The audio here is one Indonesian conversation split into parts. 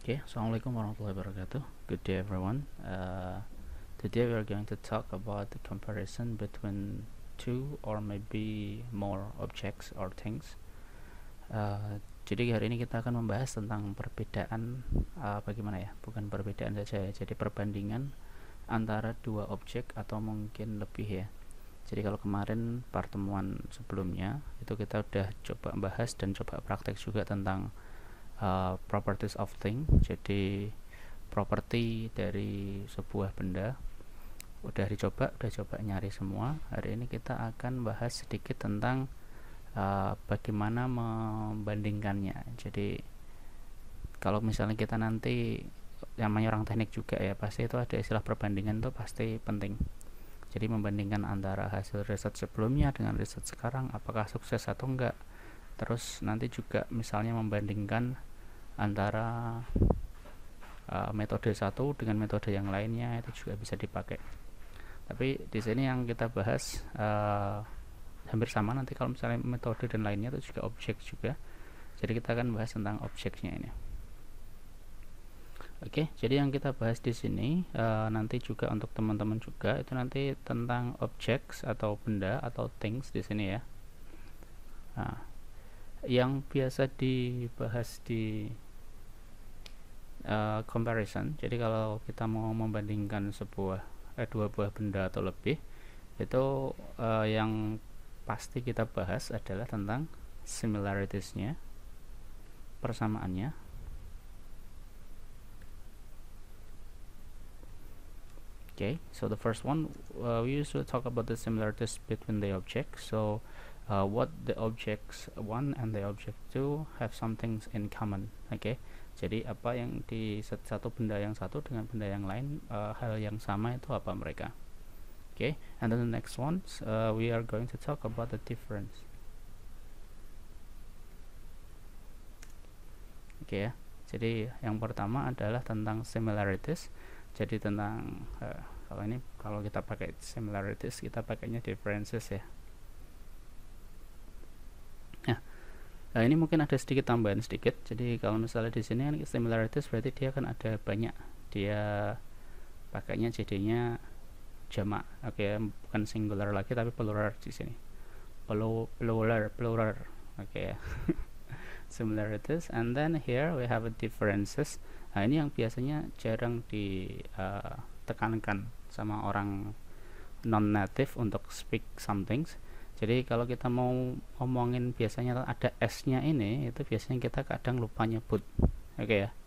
Okay, Assalamualaikum warahmatullahi wabarakatuh. Good day, everyone. Today we are going to talk about the comparison between two or maybe more objects or things. Jadi hari ini kita akan membahas tentang perbedaan, bagaimana ya? Bukan perbedaan saja ya. Jadi perbandingan antara dua objek atau mungkin lebih ya. Jadi kalau kemarin pertemuan sebelumnya itu kita udah coba bahas dan coba praktek juga tentang properties of thing, jadi properti dari sebuah benda udah coba nyari semua. Hari ini kita akan bahas sedikit tentang bagaimana membandingkannya. Jadi kalau misalnya kita nanti, namanya orang teknik juga ya, pasti itu ada istilah perbandingan, itu pasti penting. Jadi membandingkan antara hasil riset sebelumnya dengan riset sekarang, apakah sukses atau enggak. Terus nanti juga misalnya membandingkan antara metode satu dengan metode yang lainnya, itu juga bisa dipakai. Tapi di sini yang kita bahas hampir sama. Nanti kalau misalnya metode dan lainnya itu juga objek juga. Jadi kita akan bahas tentang objeknya ini. Oke, jadi yang kita bahas di sini nanti juga untuk teman-teman juga itu nanti tentang objects atau benda atau things di sini ya. Nah, yang biasa dibahas di comparison, jadi kalau kita mau membandingkan dua buah benda atau lebih, itu yang pasti kita bahas adalah tentang similaritiesnya, persamaannya. Okay, so the first one, we usually talk about the similarities between the objects. So what the objects 1 and the object 2 have some things in common. Okay, jadi apa yang di satu benda yang satu dengan benda yang lain, hal yang sama itu apa mereka. Okay, and then the next one, we are going to talk about the difference. Okay ya, jadi yang pertama adalah tentang similarities. Jadi tentang kalau kita pakai similarities, kita pakainya differences ya. Nah, ini mungkin ada sedikit tambahan sedikit. Jadi kalau misalnya di sini kan similarities berarti dia kan ada banyak. Dia pakainya jadinya jamak. Oke, bukan singular lagi tapi plural di sini. Plural. Oke. Similarities, and then here we have a differences. Nah, ini yang biasanya jarang ditekankan sama orang non native untuk speak something. Jadi kalau kita mau ngomongin biasanya ada S-nya ini, itu biasanya kita kadang lupa nyebut. Oke ya.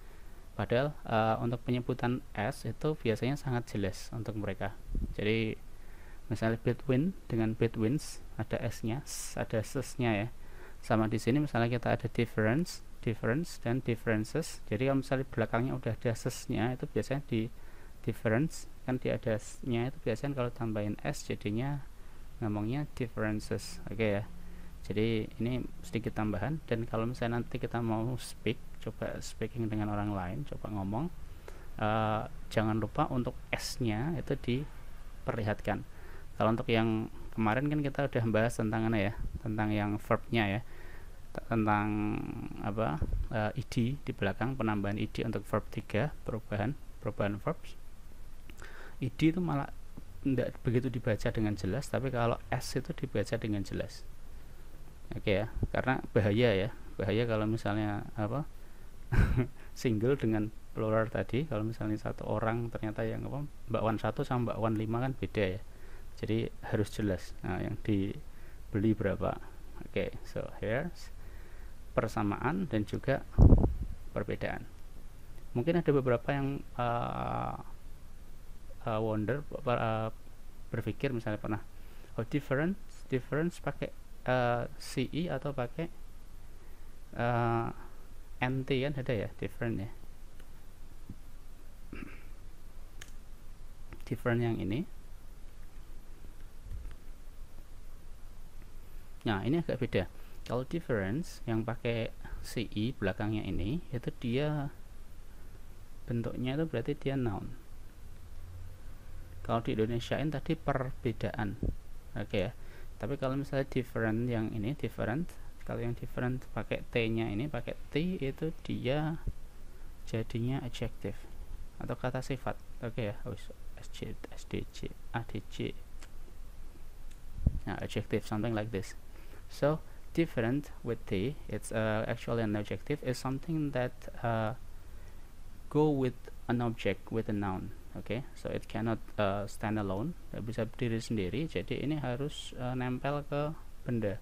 Padahal untuk penyebutan S itu biasanya sangat jelas untuk mereka. Jadi misalnya between dengan betweens ada S-nya, ada S-nya ya. Sama di sini misalnya kita ada difference dan differences. Jadi kalau misalnya belakangnya udah ada S-nya, itu biasanya di difference kan dia ada S-nya, itu biasanya kalau tambahin S jadinya ngomongnya differences. Oke ya, jadi ini sedikit tambahan. Dan kalau misalnya nanti kita mau coba speaking dengan orang lain, coba ngomong, jangan lupa untuk S-nya itu diperlihatkan. Kalau untuk yang kemarin kan kita udah bahas tentang tentang yang verbnya ya, tentang id di belakang, penambahan id untuk verb 3, perubahan verbs. Id itu malah tidak begitu dibaca dengan jelas, tapi kalau S itu dibaca dengan jelas. Oke ya, karena bahaya kalau misalnya single dengan plural tadi. Kalau misalnya satu orang ternyata yang Mbak Wan 1 sama Mbak Wan 5 kan beda ya, jadi harus jelas yang dibeli berapa. Oke, so here's persamaan dan juga perbedaan. Mungkin ada beberapa yang berpikir misalnya pernah difference pakai CE atau pakai NT kan ada ya, different ya. Different yang ini. Nah, ini agak beda. Kalau difference yang pakai CE belakangnya ini, itu dia bentuknya itu berarti dia noun. Kalau di Indonesiain tadi perbedaan. Oke ya. Tapi kalau misalnya different yang ini, kalau yang different pakai T-nya ini, pakai T, itu dia jadinya adjective atau kata sifat. Oke ya, SDJ, ADJ. Nah, adjective, something like this. So different with T, it's actually an adjective is something that go with an object, with a noun. Okay, so it cannot stand alone, tidak bisa berdiri sendiri, jadi ini harus nempel ke benda.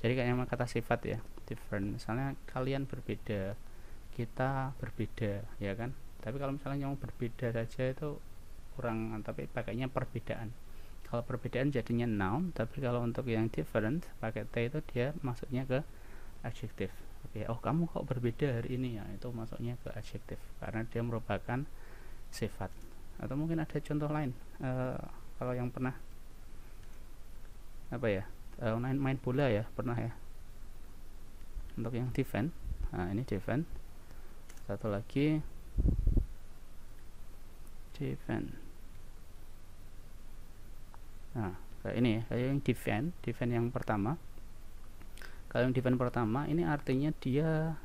Jadi kayak kata sifat ya, different. Misalnya kalian berbeda, kita berbeda, ya kan. Tapi kalau misalnya yang berbeda saja itu kurang, tapi pakainya perbedaan. Kalau perbedaan jadinya noun, tapi kalau untuk yang different pakai T itu dia masuknya ke adjective. Oke, oh kamu kok berbeda hari ini ya, itu masuknya ke adjective karena dia merupakan sifat. Atau mungkin ada contoh lain, kalau yang pernah apa ya, main bola ya, pernah ya, untuk yang defend. Nah ini defend, satu lagi defend. Nah kayak ini ya, kayak yang defend yang pertama. Kalau yang defend pertama ini artinya dia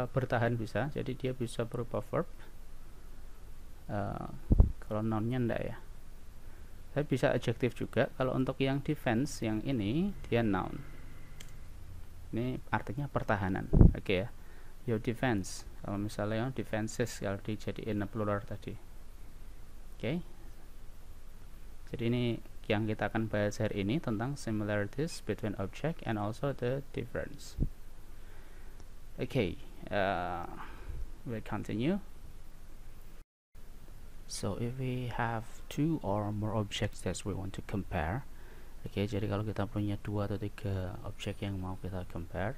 bertahan bisa, jadi dia bisa berupa verb. Kalau nounnya enggak ya, tapi bisa adjektif juga. Kalau untuk yang defense yang ini dia noun, ini artinya pertahanan. Oke ya, your defense. Kalau misalnya yang defenses kalau dijadiin plural tadi. Oke, jadi ini yang kita akan bahas hari ini tentang similarities between object and also the difference. Okay, we'll continue. So if we have two or more objects that we want to compare, jadi kalau kita punya 2 atau 3 objek yang mau kita compare,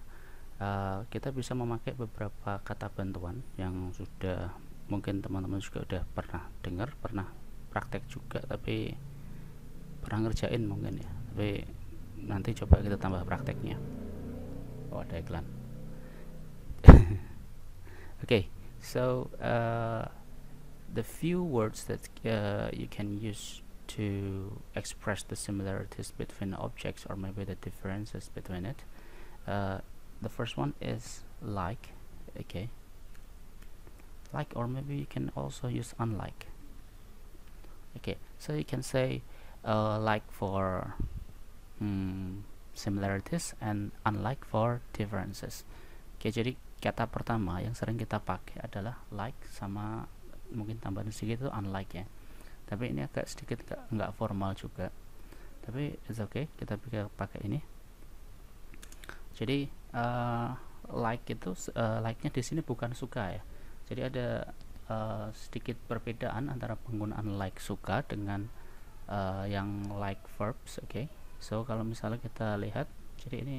kita bisa memakai beberapa kata bantuan yang sudah mungkin teman-teman juga udah pernah dengar, pernah praktek juga, tapi pernah ngerjain mungkin ya, tapi nanti coba kita tambah prakteknya. Oh ada iklan. Okay, so the few words that you can use to express the similarities between objects or maybe the differences between it. The first one is like. Okay, like, or maybe you can also use unlike. Okay, so you can say like for similarities and unlike for differences. Okay, jadi kata pertama yang sering kita pakai adalah like, sama mungkin tambahan sedikit itu unlike ya, tapi ini agak sedikit nggak formal juga, tapi it's okay, kita pakai ini. Jadi like itu like-nya di sini bukan suka ya, jadi ada sedikit perbedaan antara penggunaan like suka dengan yang like verbs. Okay, so kalau misalnya kita lihat, jadi ini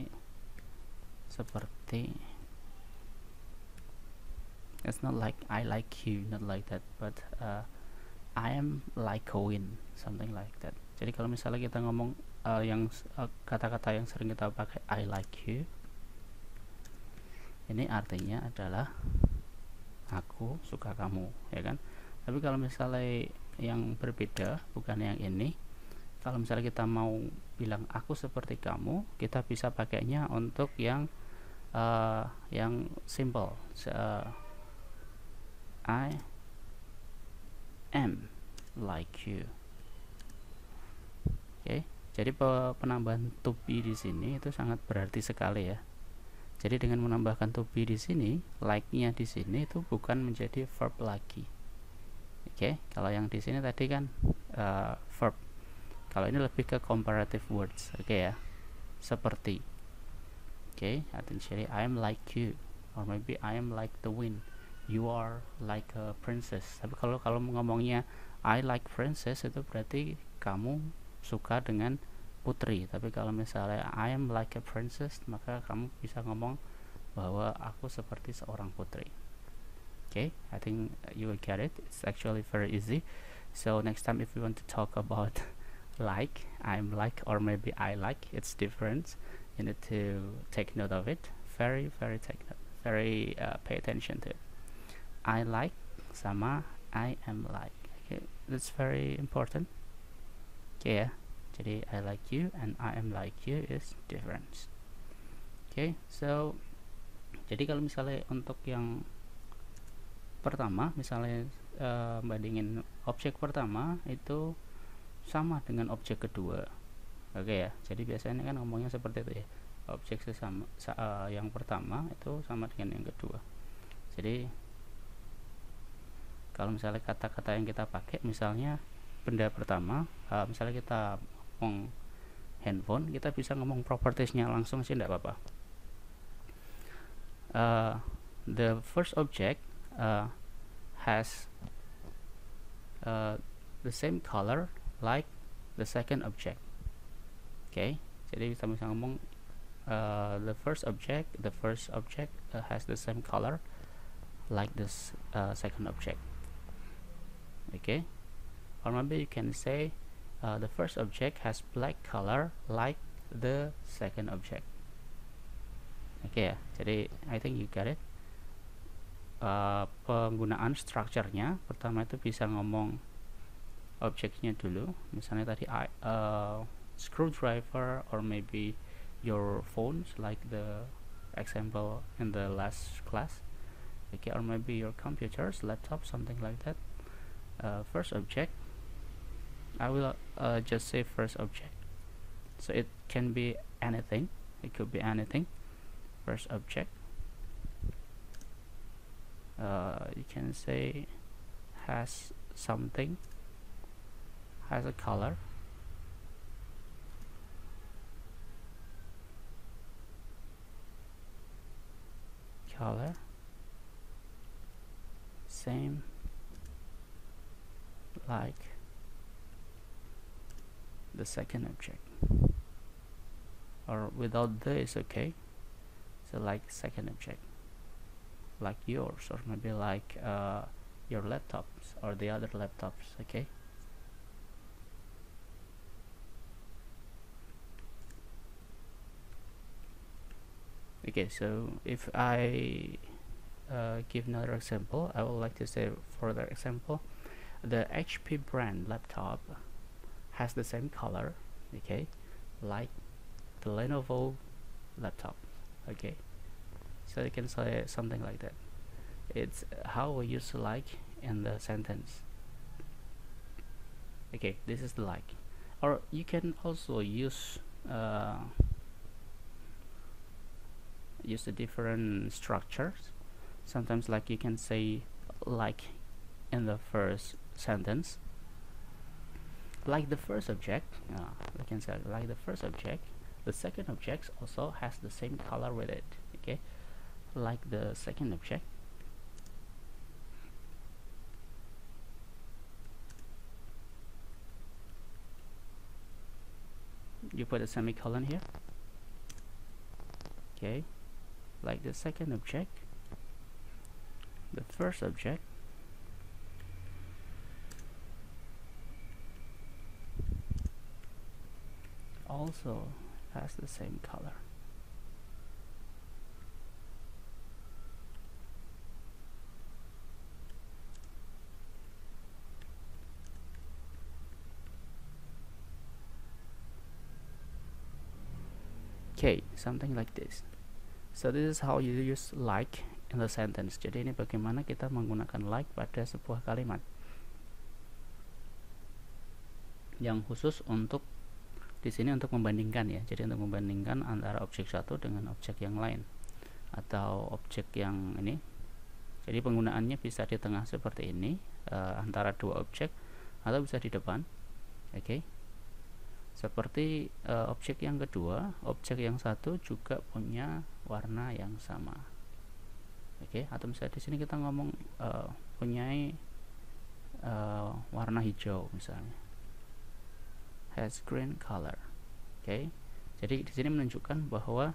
seperti it's not like I like you, not like that, but I am like Owen, something like that. Jadi kalau misalnya kita ngomong yang kata-kata yang sering kita pakai I like you, ini artinya adalah aku suka kamu, ya kan. Tapi kalau misalnya yang berbeda, bukan yang ini, kalau misalnya kita mau bilang aku seperti kamu, kita bisa pakainya untuk yang simple. I am like you. Oke, jadi penambahan to be di sini itu sangat berarti sekali ya. Jadi dengan menambahkan to be di sini, like-nya di sini itu bukan menjadi verb lagi. Oke, kalau yang di sini tadi kan verb. Kalau ini lebih ke comparative words. Oke ya, seperti. Oke, artinya I am like you, or maybe I am like the wind. You are like a princess. Tapi kalau ngomongnya I like princess, itu berarti kamu suka dengan putri. Tapi kalau misalnya I am like a princess, maka kamu bisa ngomong bahwa aku seperti seorang putri. Okay, I think you will get it. It's actually very easy. So next time if you want to talk about like, I'm like, or maybe I like, it's different. You need to take note of it. Very pay attention to it. I like sama I am like. Okay, that's very important. Okay ya. Jadi I like you and I am like you is different. Okay, so jadi kalau misalnya untuk yang pertama, misalnya bandingin objek pertama itu sama dengan objek kedua. Oke ya, jadi biasanya kan ngomongnya seperti itu ya, objek sesama yang pertama itu sama dengan yang kedua. Jadi kalau misalnya kata-kata yang kita pakai, misalnya benda pertama, misalnya kita ngomong handphone, kita bisa ngomong propertiesnya langsung sih, tidak apa-apa. The first object has the same color like the second object. Okay, jadi kita bisa ngomong the first object has the same color like this second object. Okay, or maybe you can say the first object has black color like the second object. Okay ya, jadi I think you get it. Penggunaan structure-nya pertama itu bisa ngomong objeknya dulu, misalnya tadi screwdriver, or maybe your phones like the example in the last class. Okay, or maybe your computers, laptop, something like that. First object, I will just say first object, so it can be anything, it could be anything. First object, you can say has something, has a color, same like the second object, or without the is okay. So like second object, like yours, or maybe like your laptops or the other laptops. Okay, okay, so if I give another example, I would like to say, for the example, the HP brand laptop has the same color, okay, like the Lenovo laptop. Okay, so you can say something like that. It's how we use like in the sentence. Okay, this is the like. Or you can also use the different structures. Sometimes like you can say like in the first sentence, like the first object, we can say like the first object, the second object also has the same color with it. Okay, like the second object. You put a semicolon here. Okay, like the second object, the first object also has the same color. Okay, something like this. So this is how you use like in the sentence. Jadi ini bagaimana kita menggunakan like pada sebuah kalimat yang khusus untuk di sini untuk membandingkan ya. Jadi untuk membandingkan antara objek satu dengan objek yang lain atau objek yang ini. Jadi penggunaannya bisa di tengah seperti ini, antara dua objek, atau bisa di depan. Oke. Seperti objek yang kedua, objek yang satu juga punya warna yang sama. Oke, atau misalnya di sini kita ngomong punyai warna hijau misalnya. Has green color. Oke. Jadi di sini menunjukkan bahwa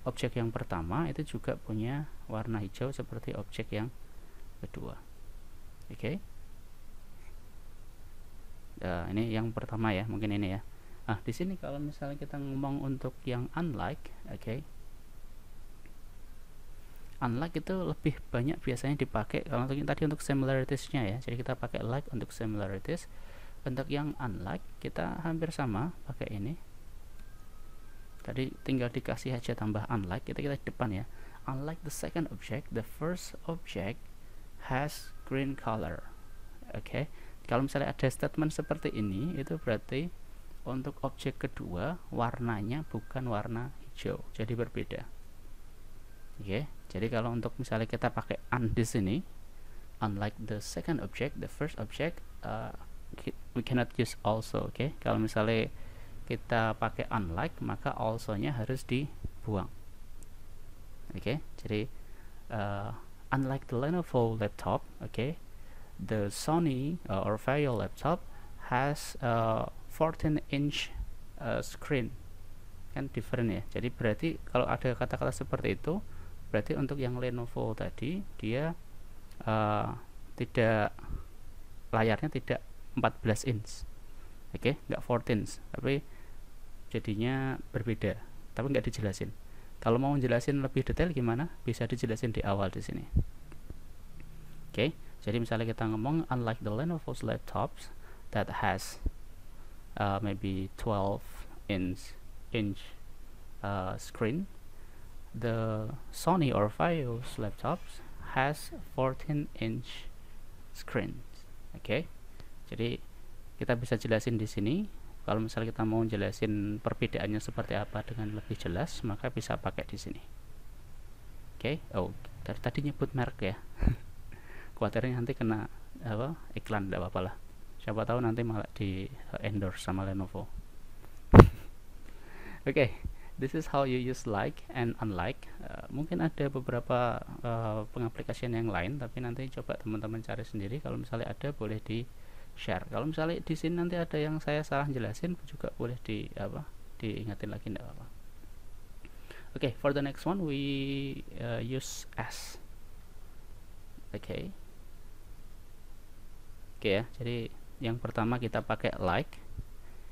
objek yang pertama itu juga punya warna hijau seperti objek yang kedua. Oke. Ini yang pertama ya, mungkin ini ya. Nah, di sini kalau misalnya kita ngomong untuk yang unlike, oke. Unlike itu lebih banyak biasanya dipakai kalau tadi untuk similarities-nya ya. Jadi kita pakai like untuk similarities. Untuk yang unlike kita hampir sama pakai ini. Tadi tinggal dikasih aja tambah unlike, kita di depan ya. unlike the second object, the first object has green color. Oke, kalau misalnya ada statement seperti ini, itu berarti untuk objek kedua warnanya bukan warna hijau, jadi berbeda. Oke, jadi kalau untuk misalnya kita pakai di sini, unlike the second object, the first object, we cannot use also. Oke, kalau misalnya kita pakai unlike, maka also-nya harus dibuang. Oke, jadi unlike the Lenovo laptop, the Sony or Vaio laptop has 14-inch screen. Kan different ya. Jadi berarti kalau ada kata-kata seperti itu, berarti untuk yang Lenovo tadi dia tidak, layarnya tidak 14 inch. Nggak 14, tapi jadinya berbeda. Tapi nggak dijelasin. Kalau mau jelasin lebih detail gimana? Bisa dijelasin di awal di sini. Jadi misalnya kita ngomong unlike the Lenovo's laptops that has maybe 12-inch screen, the Sony or Vaio's laptops has 14-inch screen. Jadi kita bisa jelasin di sini. Kalau misalnya kita mau jelasin perbedaannya seperti apa dengan lebih jelas, maka bisa pakai di sini. Oh, tadi nyebut merek ya. Khawatirnya nanti kena iklan, tidak apa-apa lah. Siapa tahu nanti malah di endorse sama Lenovo. This is how you use like and unlike. Mungkin ada beberapa pengaplikasian yang lain, tapi nanti coba teman-teman cari sendiri. Kalau misalnya ada, boleh di share. Kalau misalnya di sini nanti ada yang saya salah jelasin, juga boleh diingatin lagi, tidak apa-apa. For the next one we use as. Ya, jadi yang pertama kita pakai like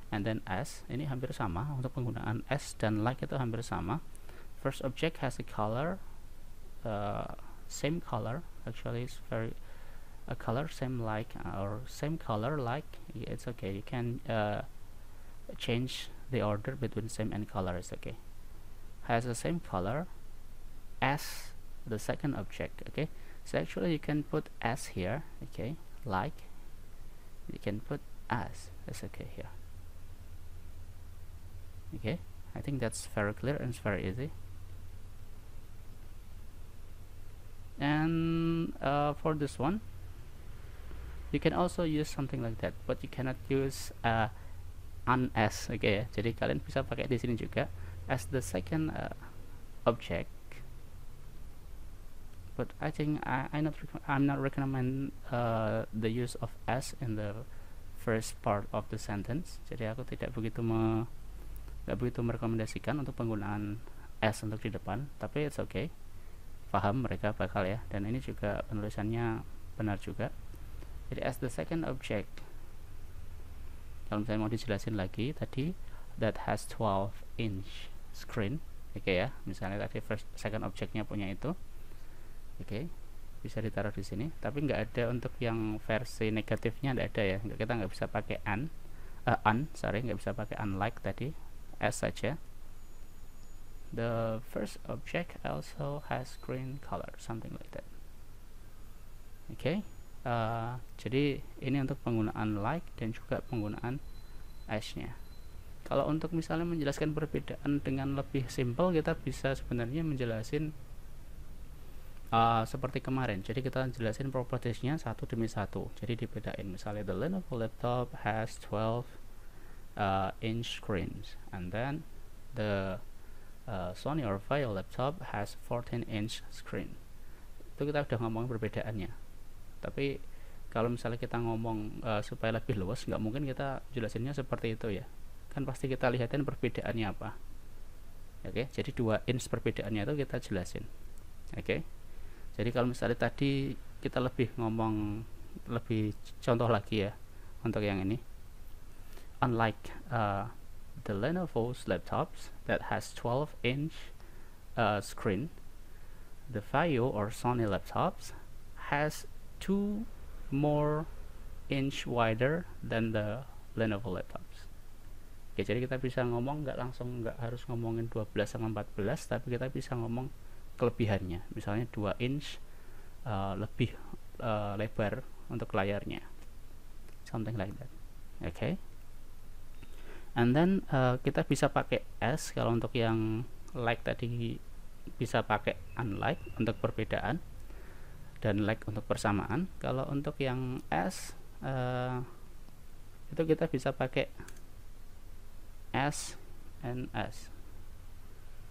and then as. Ini hampir sama, untuk penggunaan as dan like itu hampir sama. First object has a color, same color, actually it's very a color same like or same color like. It's okay, you can change the order between same and color, is okay. Has the same color as the second object. So actually you can put as here. Like, you can put as. It's okay here. I think that's very clear and it's very easy. And for this one, you can also use something like that, but you cannot use an as. Jadi kalian bisa pakai di sini juga as the second object. But I think I'm not recommend the use of as in the first part of the sentence. Jadi aku tidak begitu merekomendasikan untuk penggunaan as untuk di depan. Tapi it's okay, paham mereka bakal ya. Dan ini juga penulisannya benar juga. Jadi as the second object, kalau misalnya mau dijelasin lagi tadi, that has 12-inch screen. Ya, misalnya tadi second objectnya punya itu. Bisa ditaruh di sini, tapi nggak ada untuk yang versi negatifnya, nggak ada ya. Kita nggak bisa pakai nggak bisa pakai unlike tadi, as saja. The first object also has green color, something like that. Jadi ini untuk penggunaan like dan juga penggunaan as-nya. Kalau untuk misalnya menjelaskan perbedaan dengan lebih simple, kita bisa sebenarnya menjelasin seperti kemarin. Jadi kita jelasin propertiesnya satu demi satu. Jadi dibedain. Misalnya the Lenovo laptop has 12-inch screens, and then the Sony or Vaio laptop has 14-inch screen. Itu kita udah ngomong perbedaannya. Tapi kalau misalnya kita ngomong supaya lebih luas, nggak mungkin kita jelasinnya seperti itu ya. Kan pasti kita lihatin perbedaannya apa. Jadi 2 inch perbedaannya itu kita jelasin. Jadi kalau misalnya tadi kita lebih contoh lagi ya untuk yang ini. Unlike the Lenovo's laptops that has 12-inch screen, the Vaio or Sony laptops has 2 more inch wider than the Lenovo laptops. Jadi kita bisa ngomong nggak harus ngomongin 12 sama 14, tapi kita bisa ngomong kelebihannya, misalnya 2 inch lebih lebar untuk layarnya, something like that. Okay, and then kita bisa pakai as kalau untuk yang like tadi, bisa pakai unlike untuk perbedaan, dan like untuk persamaan. Kalau untuk yang as itu kita bisa pakai as and as.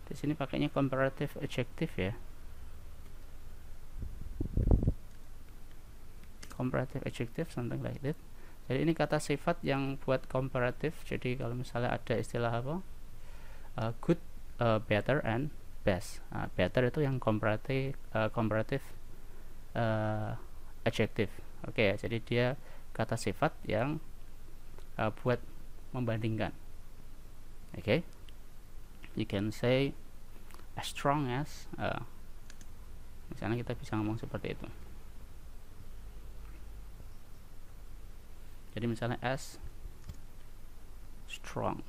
Di sini pakainya comparative adjective ya, comparative adjective, something like that. Jadi ini kata sifat yang buat comparative. Jadi kalau misalnya ada istilah apa, good, better, and best. Better itu yang comparative adjective. Oke ya, jadi dia kata sifat yang buat membandingkan. Oke, you can say as strong as, misalnya kita bisa ngomong seperti itu. Jadi misalnya as strong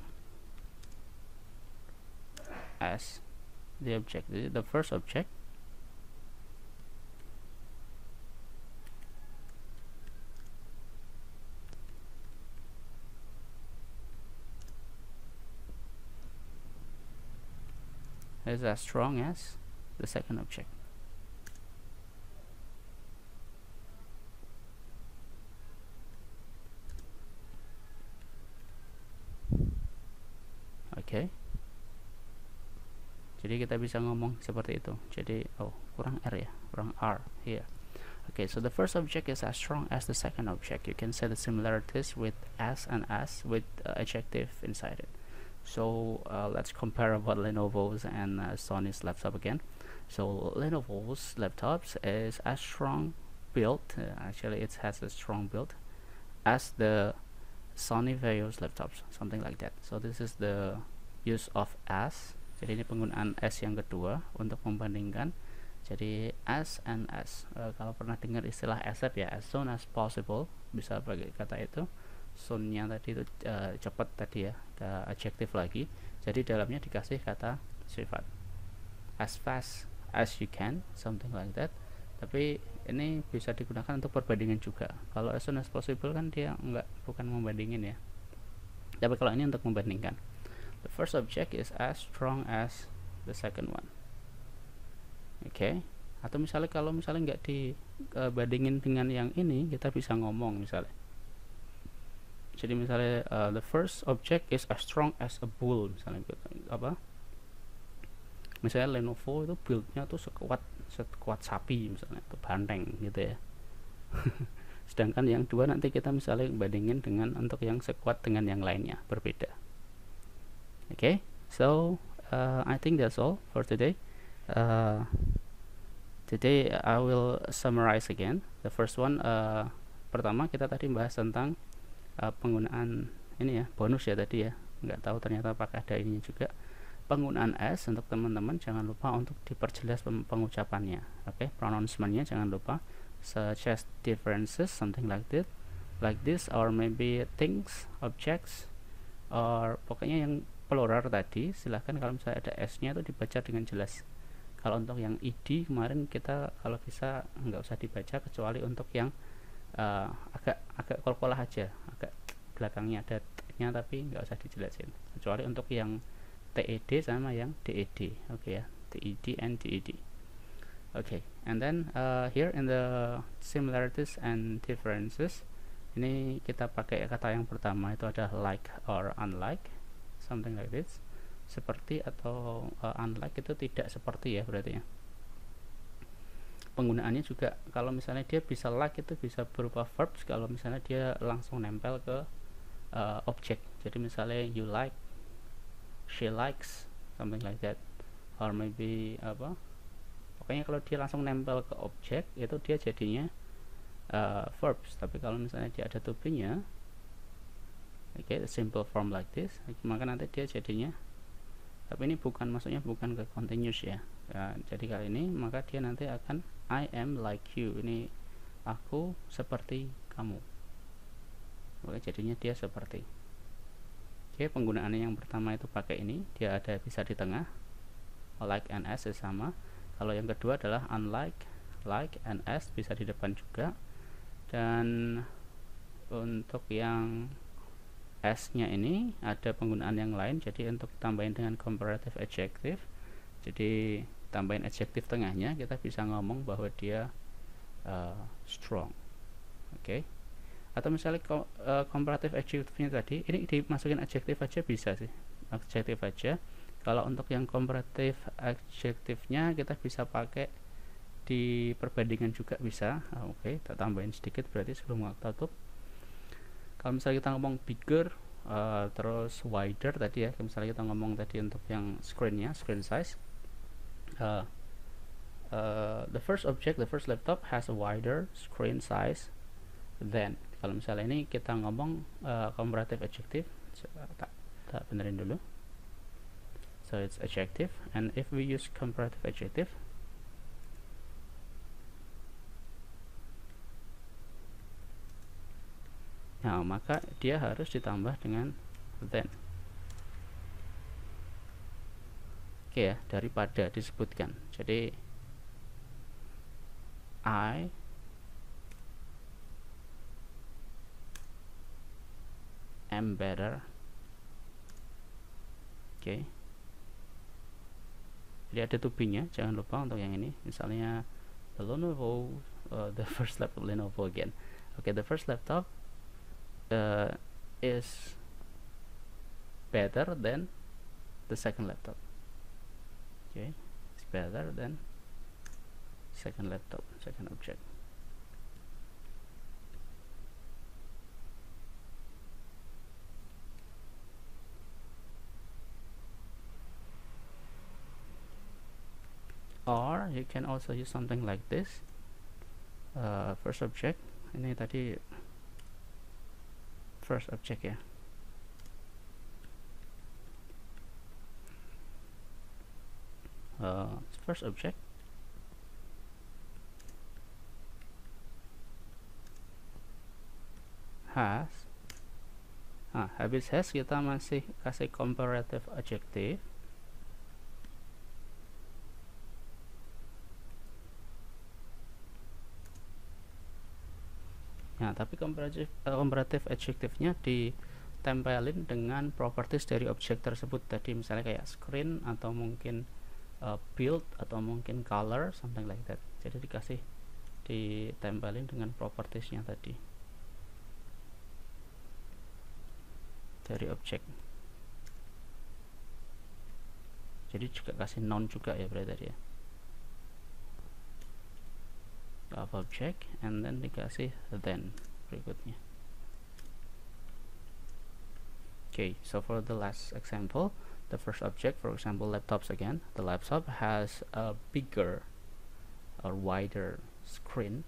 as the object, the first object, is as strong as the second object. Oke, jadi kita bisa ngomong seperti itu. Jadi kurang R ya, kurang R here. Okay, so the first object is as strong as the second object. You can say the similarities with as and as with adjective inside it. So let's compare about Lenovo's and Sony's laptop again. So Lenovo's laptops is as strong built, actually it has a strong build as the Sony Vaio's laptops, something like that. So this is the use of as. Jadi ini penggunaan as yang kedua untuk membandingkan. Jadi as and as, kalau pernah dengar istilah ASAP ya, as soon as possible, bisa pakai kata itu. Soon-nya tadi itu cepat tadi ya, ke adjektif lagi. Jadi dalamnya dikasih kata sifat. As fast as you can, something like that. Tapi ini bisa digunakan untuk perbandingan juga. Kalau as soon as possible kan dia bukan membandingin ya. Tapi kalau ini untuk membandingkan. The first object is as strong as the second one. Oke, atau misalnya kalau misalnya nggak dibandingin dengan yang ini, kita bisa ngomong misalnya. Jadi misalnya the first object is as strong as a bull, misalnya apa? Misalnya Lenovo itu buildnya tuh sekuat sapi misalnya, atau banteng gitu ya. Sedangkan yang dua nanti kita misalnya bandingin dengan untuk yang sekuat dengan yang lainnya, berbeda. Okay, so I think that's all for today. Today I will summarize again. The first one, pertama kita tadi bahas tentang penggunaan ini ya, bonus ya tadi ya. Nggak tahu ternyata apakah ada ininya juga. Penggunaan as untuk teman-teman, jangan lupa untuk diperjelas pengucapannya. Okay, pronouncement-nya jangan lupa. Such as differences, something like this, or maybe things, objects, or pokoknya yang plural tadi, silahkan kalau misalnya ada s-nya itu dibaca dengan jelas. Kalau untuk yang id kemarin kita kalau bisa nggak usah dibaca, kecuali untuk yang agak kol-kolah aja, agak belakangnya ada t-nya tapi nggak usah dijelasin, kecuali untuk yang TED sama yang DED. Oke ya, TED and DED. Okay, and then here in the similarities and differences, ini kita pakai kata yang pertama itu ada like or unlike, something like this. Seperti atau unlike itu tidak seperti ya berarti ya. Penggunaannya juga kalau misalnya dia bisa like itu bisa berupa verbs, kalau misalnya dia langsung nempel ke objek. Jadi misalnya you like, she likes, something like that, or maybe apa, pokoknya kalau dia langsung nempel ke objek itu dia jadinya verbs. Tapi kalau misalnya dia ada to be-nya, the simple form like this, maka nanti dia jadinya, tapi ini maksudnya bukan ke continuous ya. Jadi kali ini maka dia nanti akan I am like you, ini aku seperti kamu. Oke, jadinya dia seperti. Oke, penggunaannya yang pertama itu pakai ini, dia ada bisa di tengah, like and as sama. Kalau yang kedua adalah unlike, like, and as, bisa di depan juga. Dan untuk yang as-nya ini ada penggunaan yang lain, jadi untuk tambahin dengan comparative adjective, jadi tambahin adjective tengahnya, kita bisa ngomong bahwa dia strong. Oke. Atau misalnya comparative adjective-nya tadi, ini dimasukin adjective aja bisa sih, adjective aja. Kalau untuk yang comparative adjective-nya kita bisa pakai di perbandingan juga bisa. Oke, kita tambahin sedikit berarti sebelum kita tutup. Kalau misalnya kita ngomong bigger, terus wider tadi ya, misalnya kita ngomong tadi untuk yang screen-nya, screen size, the first object, the first laptop has a wider screen size than. Kalau misalnya ini kita ngomong comparative adjective, tak benerin dulu. So it's adjective, and if we use comparative adjective, nah maka dia harus ditambah dengan then. Oke ya, daripada disebutkan. Jadi I am better. Oke. Jadi ada to be-nya, jangan lupa untuk yang ini. Misalnya the Lenovo, the first laptop Lenovo again. Okay, the first laptop is better than the second laptop. Okay, it's better than second laptop, second object. Or you can also use something like this. First object, ini tadi first object ya. First object has, habis has kita masih kasih comparative adjective. Nah, tapi comparative adjective-nya ditempelin dengan properties dari objek tersebut tadi, misalnya kayak screen atau mungkin build atau mungkin color, something like that. Jadi ditempelin dengan propertiesnya tadi dari objek. Jadi juga kasih noun juga ya berarti tadi ya, of object, and then dikasih then berikutnya. Okay, so for the last example, the first object, for example laptops again, the laptop has a bigger or wider screen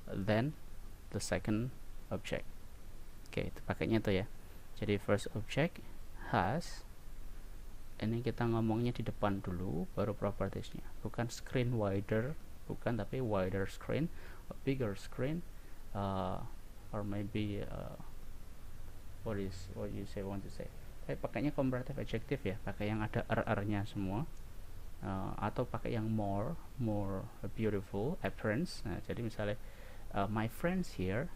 than the second object. Okay, itu pakainya itu ya. Jadi first object has, ini kita ngomongnya di depan dulu baru propertiesnya, bukan screen wider, bukan, tapi wider screen, a bigger screen, or maybe what you want to say. Tapi pakainya comparative adjective ya, pakai yang ada nya semua, atau pakai yang more beautiful appearance. Nah, jadi misalnya my friends here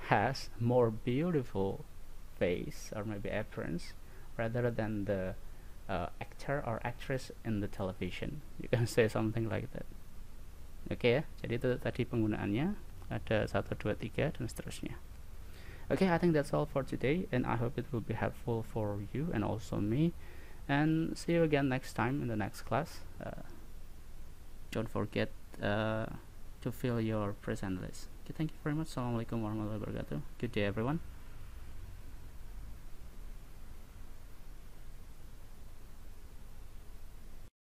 has more beautiful face or maybe appearance rather than the actor or actress in the television. You can say something like that. Oke ya, jadi itu tadi penggunaannya, ada 1, 2, 3 dan seterusnya. Okay, I think that's all for today, and I hope it will be helpful for you and also me, and see you again next time in the next class. Don't forget to fill your present list. Okay, thank you very much. Assalamualaikum warahmatullahi wabarakatuh. Good day everyone.